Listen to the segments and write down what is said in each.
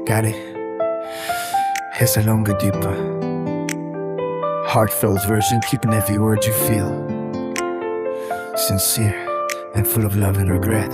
Got it. Here's a longer, deeper, heartfelt version, keeping every word you feel sincere and full of love and regret.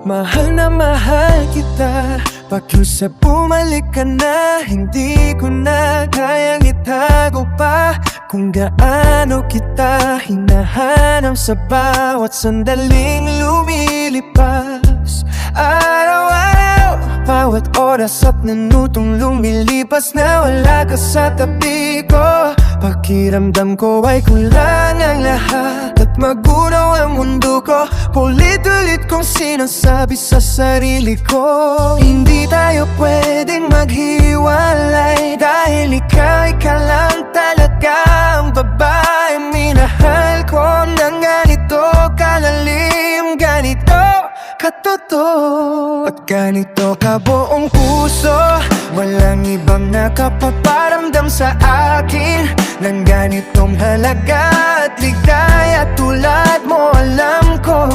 Mahal na mahal kita, pakiusap bumalik ka na. Hindi ko na kayang itago pa kung gaano kita hinahanap sa bawat sandaling lumilipas. Araw-araw, bawat oras at minutong lumilipas na wala ka sa tabi ko. Pakiramdam ko ay kulang ang lahat at magunaw ang mundo ko. Ulit-ulit kong sinasabi sa sarili ko, hindi tayo pwedeng maghiwalay, dahil ikaw lang talaga ang babae minahal ko ng ganito kalalim, ganito katotoo at ganito kabuong puso. Walang ibang nakapaparamdam sa akin ng ganitong halaga at ligaya tulad mo. Alam ko,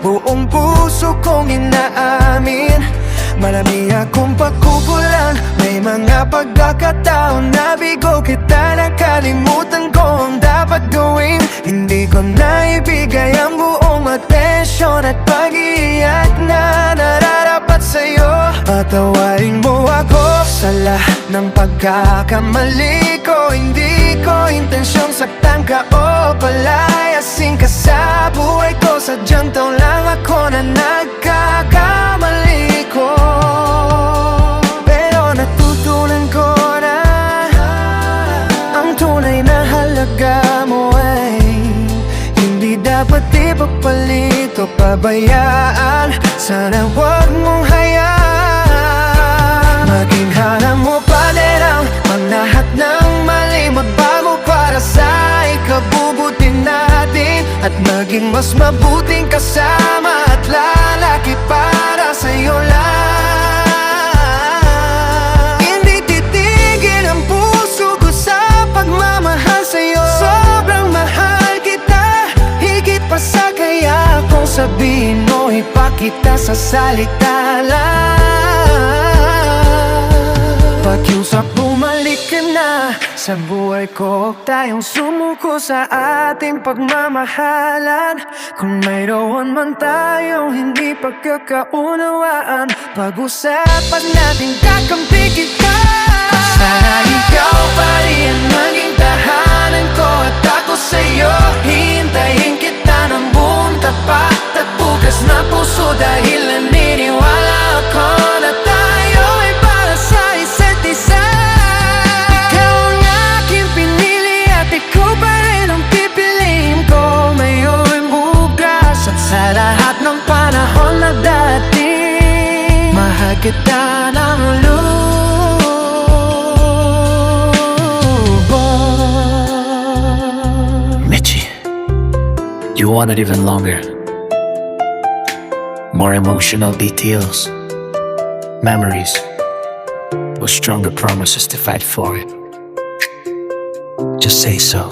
buong puso kong inaamin, marami akong pagkukulang. May mga pagkakataon na bigo kita, nakalimutan ko ang dapat gawin. Hindi ko naibigay ang buong atensyon at pag-iiyak na nararapat sa'yo. Patawarin mo ako sa lahat ng pagkakamali ko. Hindi ko intensyong saktan ka o palayasin ka sa buhay ko. Sadyang taon lang ako na nagkakamali ko, pero natutunan ko na ang tunay na halaga mo ay hindi dapat ipagpalit o pabayaan. Sana huwag mong hayaan maging hanap mo pa din ang lahat ng mali. Magbago para sa ikabubuti natin at maging mas mabuting kasama at lalaki para sa'yo lang. Hindi titigil ang puso ko sa pagmamahal sa'yo. Sobrang mahal kita, higit pa sa kaya kung sabihin mo, ipakita sa salita lang. Pakiusap bumalik ka na sa buhay ko, tayong sumuko sa ating pagmamahalan. Kung mayroon man tayong hindi pagkakaunawaan, pag-usapan natin kakampi kita. Sana ikaw pa rin maging tahanan ko at ako sa'yo. Hintayin kita ng buong tapat at bukas na puso, dahil naniniwala ako na tayo ay para sa isa't isa. Ikaw ang aking pinili at ikaw pa rin ang pipiliin ko ngayong bukas at sa lahat ng panahon na dating. Mahal kita ng lubos. Mitchie, you want it even longer. More emotional details, memories, with stronger promises to fight for it. Just say so.